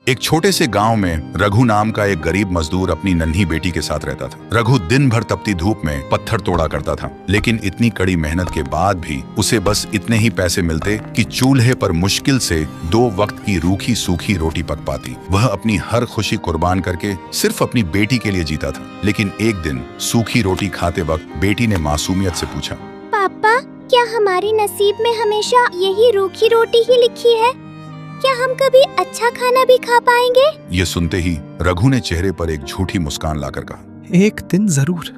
एक छोटे से गांव में रघु नाम का एक गरीब मजदूर अपनी नन्ही बेटी के साथ रहता था। रघु दिन भर तपती धूप में पत्थर तोड़ा करता था, लेकिन इतनी कड़ी मेहनत के बाद भी उसे बस इतने ही पैसे मिलते कि चूल्हे पर मुश्किल से 2 वक्त की रूखी सूखी रोटी पक पाती। वह अपनी हर खुशी कुर्बान करके सिर्फ अपनी बेटी के लिए जीता था। लेकिन एक दिन सूखी रोटी खाते वक्त बेटी ने मासूमियत से पूछा, पापा, क्या हमारी नसीब में हमेशा यही रूखी रोटी ही लिखी है? क्या हम कभी अच्छा खाना भी खा पाएंगे? ये सुनते ही रघु ने चेहरे पर एक झूठी मुस्कान लाकर कहा, एक दिन जरूर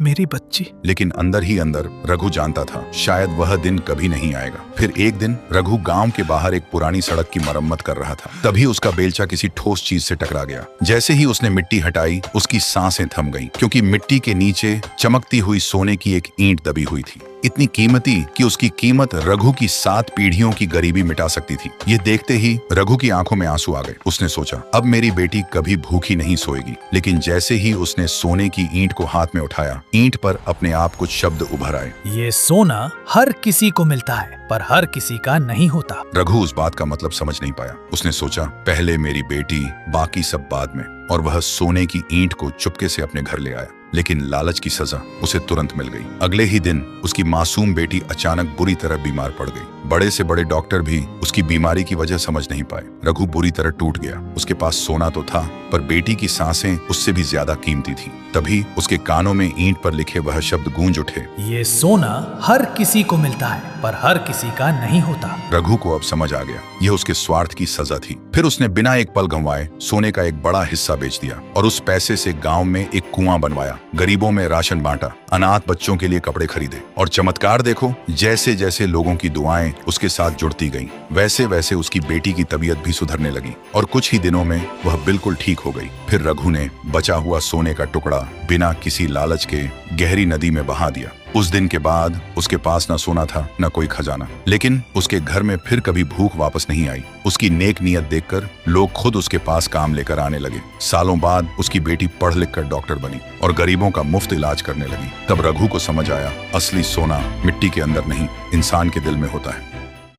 मेरी बच्ची। लेकिन अंदर ही अंदर रघु जानता था शायद वह दिन कभी नहीं आएगा। फिर एक दिन रघु गांव के बाहर एक पुरानी सड़क की मरम्मत कर रहा था। तभी उसका बेलचा किसी ठोस चीज से टकरा गया। जैसे ही उसने मिट्टी हटाई, उसकी सांसें थम गईं, क्योंकि मिट्टी के नीचे चमकती हुई सोने की एक ईंट दबी हुई थी, इतनी कीमती कि उसकी कीमत रघु की 7 पीढ़ियों की गरीबी मिटा सकती थी। ये देखते ही रघु की आंखों में आंसू आ गए। उसने सोचा, अब मेरी बेटी कभी भूखी नहीं सोएगी। लेकिन जैसे ही उसने सोने की ईंट को हाथ में उठाया, ईंट पर अपने आप कुछ शब्द उभर आए। ये सोना हर किसी को मिलता है, पर हर किसी का नहीं होता। रघु उस बात का मतलब समझ नहीं पाया। उसने सोचा, पहले मेरी बेटी, बाकी सब बाद में। और वह सोने की ईंट को चुपके से अपने घर ले आया। लेकिन लालच की सजा उसे तुरंत मिल गई। अगले ही दिन उसकी मासूम बेटी अचानक बुरी तरह बीमार पड़ गई। बड़े से बड़े डॉक्टर भी उसकी बीमारी की वजह समझ नहीं पाए। रघु बुरी तरह टूट गया। उसके पास सोना तो था, पर बेटी की सांसें उससे भी ज्यादा कीमती थी। तभी उसके कानों में ईंट पर लिखे वह शब्द गूंज उठे, ये सोना हर किसी को मिलता है, पर हर किसी का नहीं होता। रघु को अब समझ आ गया, यह उसके स्वार्थ की सजा थी। फिर उसने बिना एक पल गंवाए सोने का एक बड़ा हिस्सा बेच दिया और उस पैसे से गांव में एक कुआं बनवाया, गरीबों में राशन बांटा, अनाथ बच्चों के लिए कपड़े खरीदे। और चमत्कार देखो, जैसे जैसे लोगों की दुआएं उसके साथ जुड़ती गईं, वैसे वैसे उसकी बेटी की तबीयत भी सुधरने लगी और कुछ ही दिनों में वह बिल्कुल ठीक हो गई। फिर रघु ने बचा हुआ सोने का टुकड़ा बिना किसी लालच के गहरी नदी में बहा दिया। उस दिन के बाद उसके पास न सोना था, न कोई खजाना, लेकिन उसके घर में फिर कभी भूख वापस नहीं आई। उसकी नेक नियत देखकर लोग खुद उसके पास काम लेकर आने लगे। सालों बाद उसकी बेटी पढ़ लिख कर डॉक्टर बनी और गरीबों का मुफ्त इलाज करने लगी। तब रघु को समझ आया, असली सोना मिट्टी के अंदर नहीं, इंसान के दिल में होता है।